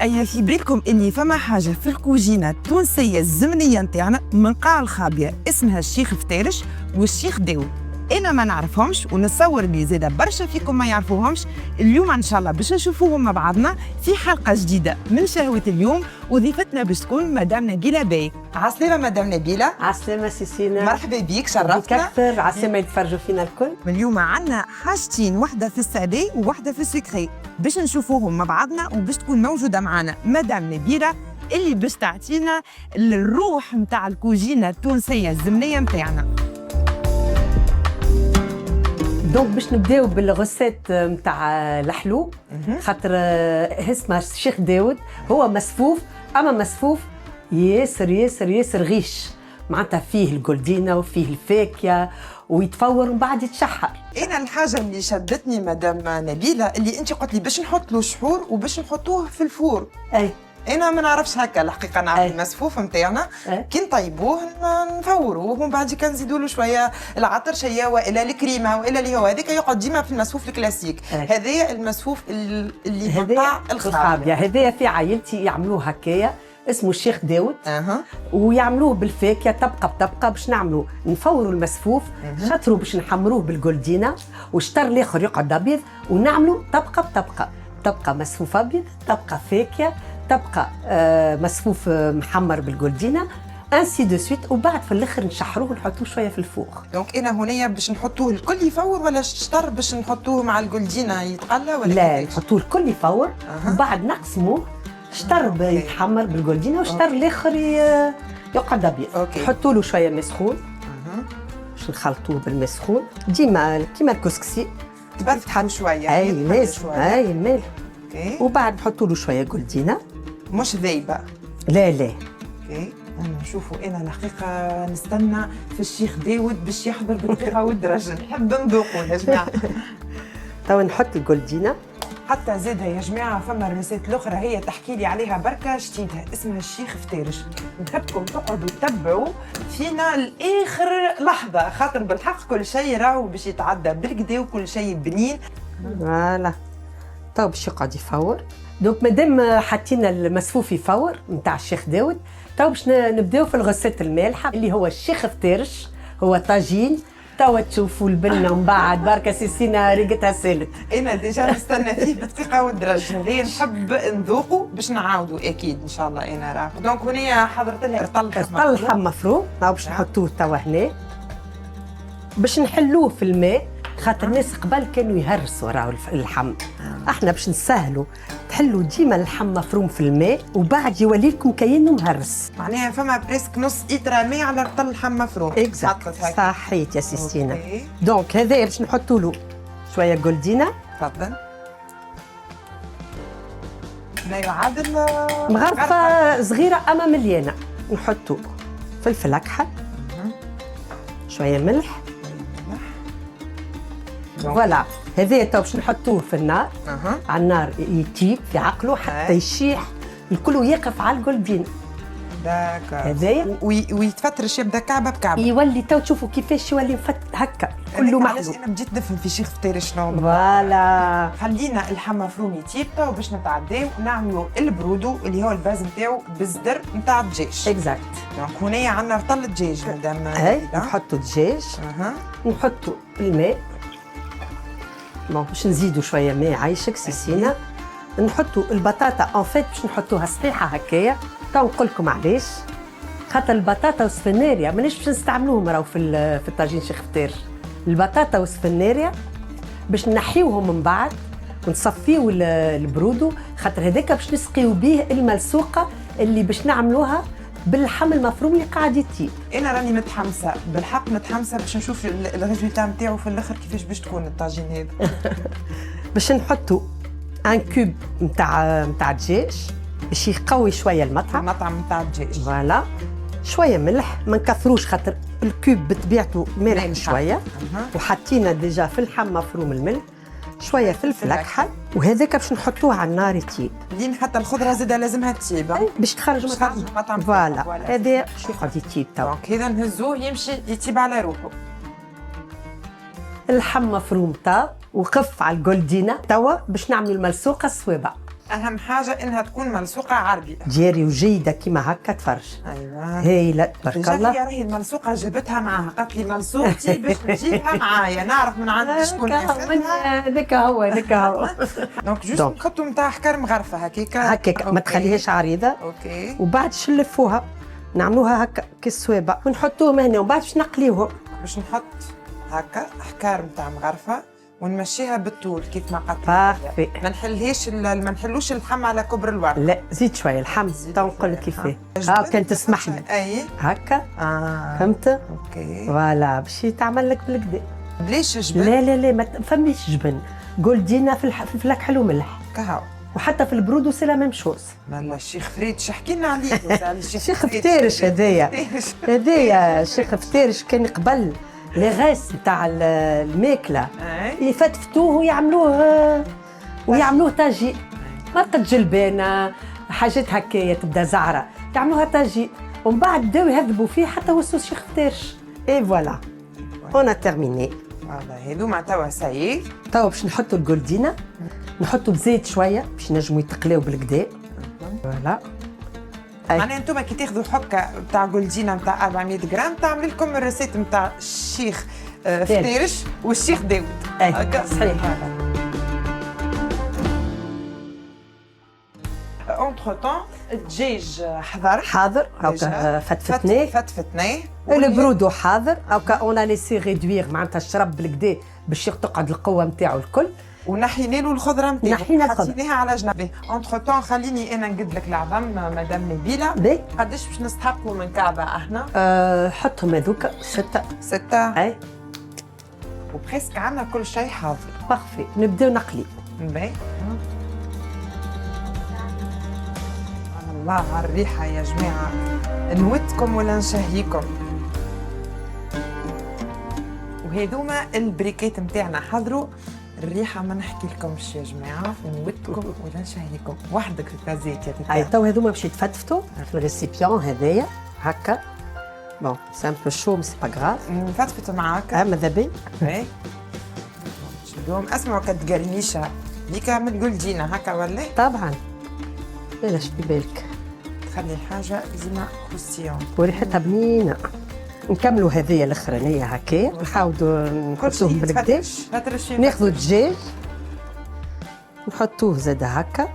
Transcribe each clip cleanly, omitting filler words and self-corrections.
أي في بالكم إني فما حاجة في الكوجينة التونسية الزمنية نتاعنا من قاع الخابية اسمها الشيخ فتارش والشيخ داود. أنا ما نعرفهمش ونتصور بلي زاده برشا فيكم ما يعرفوهمش. اليوم إن شاء الله باش نشوفوهم مع بعضنا في حلقة جديدة من شهوة اليوم، وضيفتنا باش تكون مدام نبيلة باي. عسلامة مدام نبيلة. عسلامة سيسينا. مرحبا بيك، شرفتنا. كثر عسلامة يتفرجوا فينا الكل. اليوم عندنا حاجتين، واحدة في السالي وواحدة في السكري، باش نشوفوهم مع بعضنا وباش تكون موجودة معنا مدام نبيلة اللي باش تعطينا الروح متاع الكوجينة التونسية الزمنية متاعنا. دونك باش نبداو بالغسات متاع الحلو، خاطر اسمه الشيخ داود هو مسفوف، اما مسفوف ياسر ياسر ياسر غيش، معناتها فيه الجولدينا وفيه الفاكهه ويتفور ومن بعد يتشحر. انا الحاجه اللي شدتني مدام نبيله اللي انت قلت لي باش نحط له شحور وباش نحطوه في الفور. اي انا ما نعرفش هكا الحقيقه، نعرف المسفوف نتاعنا كي نطيبوه نفوروه ومن بعد كان نزيدوا له شويه العطرشيه والا الكريمه والا اللي هو هذاك يقعد ديما في المسفوف الكلاسيك. هذايا المسفوف اللي هذايا الخابيه، هذايا في عائلتي يعملوه هكايا اسمه الشيخ داود. ويعملوه بالفاكهه طبقه بطبقه باش نعملوا نفوروا المسفوف، شطروا باش نحمروه بالجولدينا، والشطر الاخر يقعد ابيض، ونعملوا طبقه بطبقه، طبقه مسفوف ابيض، طبقه فاكهه، طبقه مسفوف محمر بالجولدينا، انسي دو سويت، وبعد في الاخر نشحروه ونحطوه شويه في الفوق. دونك انا هنايا باش نحطوه الكل يفور ولا الشطر باش نحطوه مع الجولدينا يتقلى ولا لا نحطوه الكل يفور وبعد نقسموه، شطر يتحمر بالجولدينا وشطر الاخر يقعد ابيض. نحطوا له شويه مسخون باش نخلطوه بالمسخون ديما كيما الكسكسي، تبثحن شويه. اي لازم، اي مال. وبعد نحطوا له شويه جولدينا مش ذايبه. لا لا. اوكي نشوفوا. انا الحقيقه نستنى في الشيخ داود باش يحضر بالدقه والدرجه، نحب نذوقوا يا جماعه. توا نحط الجولدينا. حتى زادها يا جماعه فما رمسات الاخرى هي تحكي لي عليها بركه شتيتها، اسمها الشيخ فتارش. نحبكم تقعدوا تتبعوا فينا لاخر لحظه، خاطر بالحق كل شيء راهو باش يتعدى بالكدا وكل شيء بنين. فوالا تو باش يقعد يفور. دونك مادام حطينا المسفوف يفور نتاع الشيخ داود، تو باش نبداو في الغسات المالحه اللي هو الشيخ فتارش، هو طاجين. توا تشوفوا البنه ومن بعد بركه سيسينا ريقتها سالت. انا ديجا نستنى فيه بالدقيقه والدرجه، هذايا نحب نذوقوا باش نعاودوا اكيد ان شاء الله. انا راه دونك هنا حضرت لها رطل لحم مفروم، باش نحطوه توا هنا باش نحلوه في الماء، خاطر الناس قبل كانوا يهرسوا راهو اللحم. احنا باش نسهلوا تحلوا ديما اللحم مفروم في الماء وبعد يولي لكم كأنه مهرس، معناها فما بريسك نص إترا ماء على رطل لحم مفروم. صحيت يا سيستينا. دونك هذا باش نحطوا له شويه جولدينا. تفضل. ما يعادل مغرفه صغيره اما مليانه. نحطوا فلفل اكحل، شويه ملح. فوالا هذا تو باش نحطوه في النار. على النار يطيب في عقله حتى يشيح الكل ويقف على الجولدين. هذايا ويتفترش يبدا كعبه بكعبه، يولي تو تشوفوا كيفاش يولي مفت هكا كله محلو. انا بديت نفهم في شيخ فتارش شنو. فوالا خلينا اللحم مفروم يطيب تو باش نتعداو نعملوا البرودو اللي هو الباز نتاعو بالزدر نتاع الدجاج. اكزاكت. دونك هنايا عندنا رطل الدجاج مدام. نحطوا الدجاج. نحطوا الماء. باش نزيدوا شويه ماء عايشك سيسينا. نحطوا البطاطا اون فيت باش نحطوها صحيحه هكايا. تو نقول لكم علاش، خاطر البطاطا والسفناريا ماناش باش نستعملوهم راهو في الطاجين شيخ فتارش. البطاطا والسفناريا باش نحيوهم من بعد ونصفيو البرودو، خاطر هذاك باش نسقيو به الملسوقه اللي باش نعملوها باللحم المفروم اللي قاعد يطيب. انا راني متحمسه بالحق، متحمسه باش نشوف الريزولتا نتاعو في الاخر كيفاش باش تكون الطاجين هذا. باش نحطوا ان كوب نتاع دجاج باش يقوي شويه المطعم نتاع الدجاج. فوالا شويه ملح، ما نكثروش خاطر الكوب بطبيعته مالح شويه. وحطينا ديجا في اللحم مفروم الملح، شويه فلفل اكحل، وهذاك باش نحطوه على النار يطيب لين حتى الخضره زاده لازمها تطيب باش تخرج مطعم. فوالا هذا باش يقعد يطيب توا. دونك اذا نهزوه يمشي يطيب على روحه. اللحم مفروم طاب وقف على الجولدينا. توا باش نعملوا الملسوقه الصوابع. اهم حاجه انها تكون ملصوقه عربي. جاري وجيده كيما هكا تفرج. ايوه هايله تبارك ديجا الله. هي راهي الملصوقه جابتها معاها، قالت لي ملصوقتي باش نجيبها معايا نعرف من عندك شكون اخذها. هذاك هو هذاك هو. دونك جوست نحطوا نتاع حكار مغرفه هكاكا هكاك ما تخليهاش عريضه. اوكي وبعد نلفوها نعملوها هكا كالسوابه ونحطوهم هنا وبعد باش نقليوهم. باش نحط هكا حكار نتاع مغرفه ونمشيها بالطول كيف ما قلت. بارفي. ما نحلوش اللحم على كبر الورق. لا زيد شويه اللحم تو نقول لك كيفاه. كان تسمح لي اي هكا. فهمت. اوكي فوالا باش تعمل لك بالكدا. بليش جبن؟ لا ما فماش جبن. جولدينا في الفلاك حلو ملح كهو. وحتى في البرودو سي لا ميم شوز. مالا الشيخ فريد حكي لنا عليه. الشيخ فتيرش هذايا. هذايا الشيخ فتيرش كان قبل لي غاس نتاع الماكله يفتفتوه ويعملوه طاجي. مرقة جلبانه حاجات هكايا تبدا زعره يعملوها طاجي ومن بعد بداو يهذبوا فيه حتى وصلوا الشيخ فتيرش. اي فوالا اون تيرميني. فوالا هذوما توا سايي. توا باش نحطوا الجولدينا نحطوا بزيت شويه باش نجموا يتقلاو بالكدا. فوالا معناها انتم كي تاخذوا حكه نتاع جولدينا نتاع 400 غرام تعمل لكم الريسيت نتاع الشيخ فتيرش والشيخ داود. هكا صحيح. اونتر طون الدجاج حاضر هاكا فتفتناه البرودو حاضر هاكا اون ليسي ريدوير معناتها الشرب بالكدا باش تقعد القوه نتاعو الكل. ونحينا له الخضره نتاعو نحينا حطيناها على جنب. اونتر طون خليني انا نقد لك العظم مدام نبيله. قداش باش نستحقوا من كعبه احنا؟ حطهم هذوك 6 اي وبريسك عندنا كل شيء حاضر. بارفي نبداو نقلي. باهي الله على الريحه يا جماعه. نودكم ولا نشهيكم. وهذوما البريكات نتاعنا حضروا. الريحه ما نحكي لكمش يا جماعه. نودكم ولا نشهيكم وحدك في الكازيت يا تيتا. اي تو هذوما باش يتفتفتوا في الريسيبيون هذايا هكا. بون سي ان بو شو مي سي با غراف. نفتفت معاك. ماذا بي. باهي شدوهم. اسمعوا كتقرنيشه ليكا من جولدينا هكا ولا؟ طبعا بلاش في بالك تخلي الحاجه ديما كروستيون وريحتها بنينه. نكملوا هذيا الاخرانيه هكايا نحاولوا نحطوهم بالكدا. ناخذوا الدجاج نحطوه زاد هكا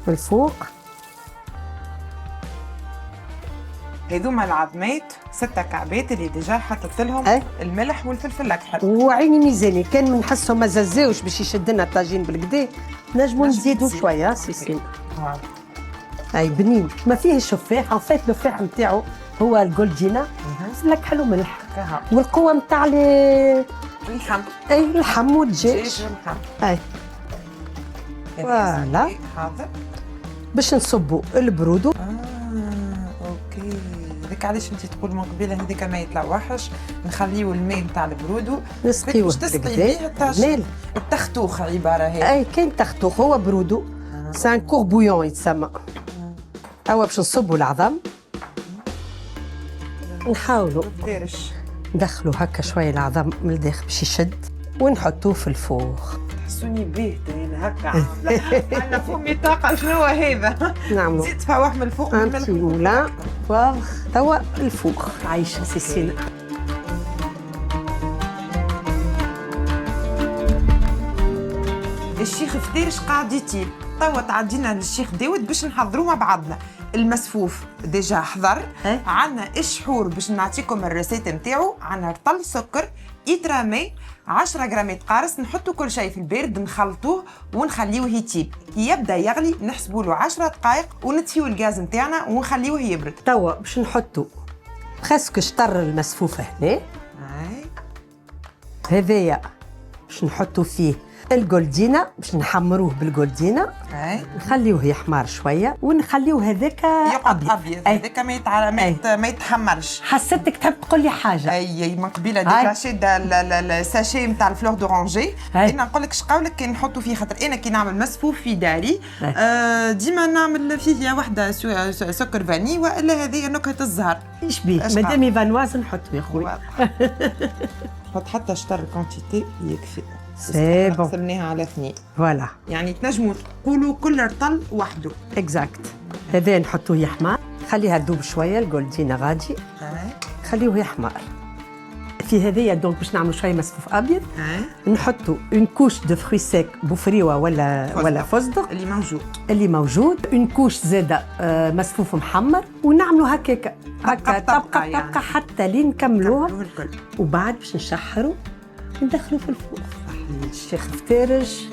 في الفوق. هذوما العظمات 6 كعبات اللي ديجا حطيت لهم الملح والفلفل الاكحل. وعيني ميزاني كان نحسهم ما زازاوش باش يشد لنا الطاجين بالكدا نجموا نزيدوا شويه سيسين. اي بنين ما فيه الشفاح. ان فيت الفاح نتاعو هو الجولدينا لك حلو ملح والقوه نتاع اللحم. اي اللحم والدجاج. اي فوالا حاضر باش نصبوا البرودو. اوكي هذاك علاش انت تقول من قبيله هذاك ما يطلعوحش. نخليو الماء نتاع البرودو نسقيوه بالكدا. التختوخ عباره هي. اي كاين تختوخ هو برودو. سان كور بويون يتسمى. هو باش نصبوا العظم نحاولوا ندخلوا هكا شويه العظم من الداخل باش يشد ونحطوه في الفوغ. تحسوني باهته انا هكا عندنا فمي طاقه. شنو هذا؟ نعملوا زيد فواح من الفوق بالملح ولا فواغ توا الفوغ. عايشه سيسينا. الشيخ فتيرش قاعد يطيب. توا تعدينا للشيخ داود باش نحضروه مع بعضنا. المسفوف ديجا حضر. عندنا الشحور باش نعطيكم الريسيت نتاعو. عندنا رطل سكر يترامي 10 غرامات قارص. نحطوا كل شيء في البارد نخلطوه ونخليوه يطيب. كي يبدا يغلي نحسبوا له 10 دقائق ونطفيو الغاز نتاعنا ونخليوه يبرد. توا باش نحطوا بريسك شطر المسفوفه هنا. هذايا باش نحطوا فيه الجولدينا باش نحمروه بالجولدينا. نخليوه يحمر شويه ونخليوه هذاك يقعد ابيض. هذاك ما يتحمرش. حسيتك تحب تقول لي حاجه. اي من قبيله ديك شاده الساشي نتاع الفلور دورانجي. انا نقول لك شقاولك كي نحطوا فيه خاطر انا كي نعمل مسفوف في داري ديما نعمل فيه واحده سكر فاني والا هذه نكهه الزهر. ايش بيه مادامي فانواز نحط يا خويا. حط حتى شطر كونتيتي يكفي. سي بون قسمناها على 2. فوالا يعني تنجموا تقولوا كل رطل وحده. اكزاكت. هذا نحطوه يحمر، خليها تذوب شويه الجولدينا غادي، خليوه يحمر. في هذايا دونك باش نعملوا شويه مسفوف ابيض، نحطوا اون كوش دو فري سيك بوفريوه ولا فستق اللي موجود، اون كوش زاده مسفوف محمر، ونعملوا هكاك طبقه حتى لين نكملوها، وبعد باش نشحروا وندخلوا في الفرن. الشيخ فتارج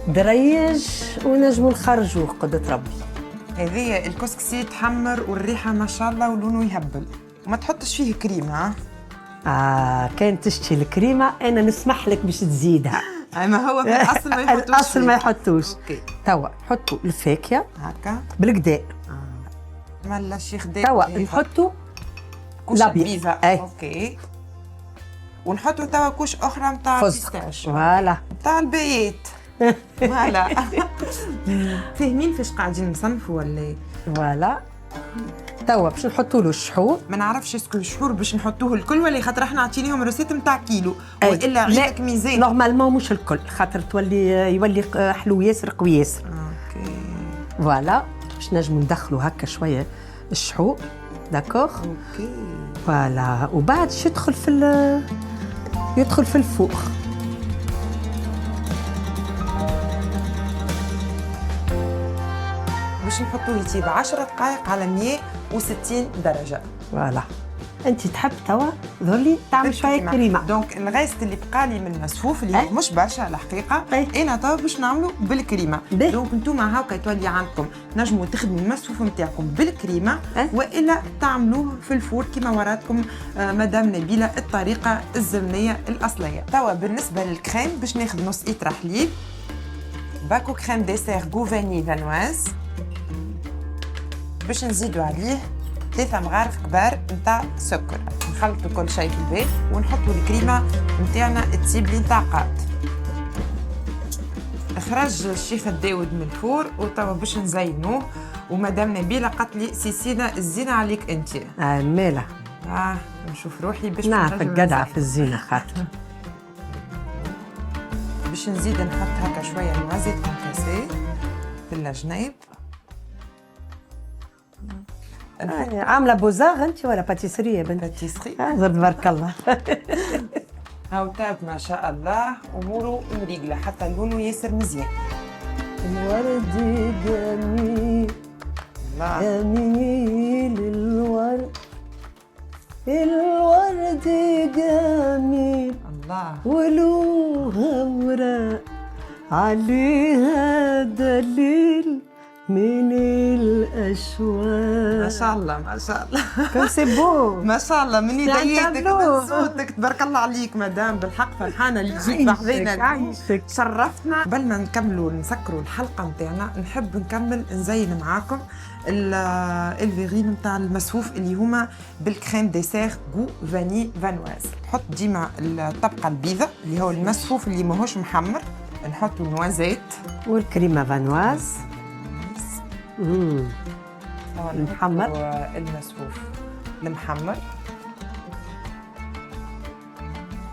دريج ونجموا نخرجوه قدرة ربي. هذه الكسكسي تحمر والريحه ما شاء الله ولونه يهبل، وما تحطش فيه كريمه. كان تشتي الكريمه انا نسمح لك باش تزيدها. ما هو في الاصل ما يحطوش. الاصل ما يحطوش. توا نحطوا الفاكهه هكا بالكدا. مالا الشيخ داوود توا نحطوا الابيض. اوكي. ونحطوا توا كوش اخرى نتاع بيستاش. فوالا نتاع البيت. فوالا. فاهمين فاش قاعدين نصنفوا ولا؟ فوالا. توا باش نحطوا له الشحور. ما نعرفش اسكو الشحور باش نحطوه الكل ولا خاطر احنا عاطينيهم روسيت نتاع كيلو والا عندك ميزان. نورمالمون مش الكل خاطر يولي حلو ياسر قوي ياسر. اوكي. فوالا باش نجموا ندخلوا هكا شويه الشحور. داكوغ. اوكي. فوالا وبعد يدخل في الفوق. باش نحطوه يطيب 10 دقائق على 160 درجة. فوالا. انت تحب توا ذولي تعمل شويه كريمه. دونك الغايست اللي بقالي من المسفوف اللي مش برشا الحقيقه انا توا باش نعملو بالكريمه. دونك نتوما هاكا تولي عندكم نجموا تخدموا المسفوف نتاعكم بالكريمه والا تعملوه في الفور كما وراتكم مدام نبيله الطريقه الزمنيه الاصليه. توا بالنسبه للكريم باش ناخذ نص لتر حليب، باكو كريم ديسير غو فاني فانواز، باش نزيدوا عليه 3 مغارف كبار نتاع سكر. نخلطوا كل شيء في البيت ونحطوا الكريمه نتاعنا تسيب لي نتاقات. خرج الشيخ داوود من الفور وتوا باش نزينوه، ومدام نبيله قالت لي سيسينا الزينه عليك انت. ماله نشوف روحي باش نعرفك جدعه في الزينه خاطر. باش نزيد نحط هكا شويه نوازيت كونكاسي في الجنيب. عامله بوزاغ انت ولا باتيسري يا بنت؟ باتيسري. تبارك الله. هاو تاب ما شاء الله اموره مريقله حتى لونه ياسر مزيان. الورد جميل جميل الورد جميل الله ولوها وراء عليها دليل من الأشواق. ما شاء الله ما شاء الله. كم سي بو. ما شاء الله من يديتك من صوتك تبارك الله عليك مدام. بالحق فرحانه اللي جيت بعضينا. عايشك شرفتنا. قبل ما نكملوا نسكروا الحلقه نتاعنا نحب نكمل نزين معاكم الفيغين نتاع المسفوف اللي هما بالكريم ديسير غو فاني فانواز. نحط ديما الطبقه البيضاء اللي هو المسفوف اللي ماهوش محمر، نحطوا نوازيت والكريمه فانواز المحمر، المسفوف المحمر.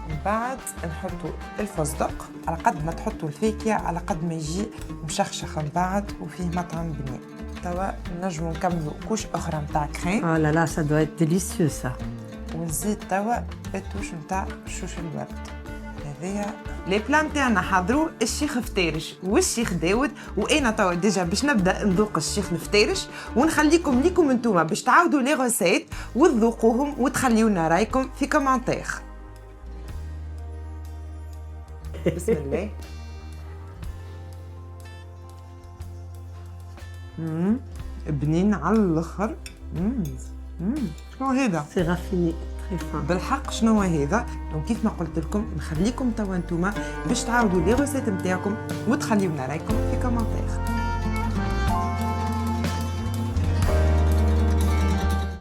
من بعد نحطوا الفستق على قد ما تحطوا الفاكهه على قد ما يجي مشخشخ من بعد وفيه مطعم بنين. توا نجموا نكملوا كوش اخرى نتاع كريم. لا لا سا دو ات ديليسيو سا. ونزيد توا التوش نتاع شوش الورد. هذايا لي بلان تاعنا حضروا الشيخ فتارش والشيخ داوود، وانا توا ديجا باش نبدا نذوق الشيخ الفتارش، ونخليكم ليكم انتوما باش تعاودوا لي غوسيت وتذوقوهم وتخليونا رايكم في كومنتير. بسم الله. بنين على الاخر. شنو هذا؟ سي رافيني. بالحق شنو هذا؟ دونك كيف ما قلت لكم نخليكم توا انتوما باش تعاودوا لي غوسيت نتاعكم وتخليونا رايكم في كومنتير.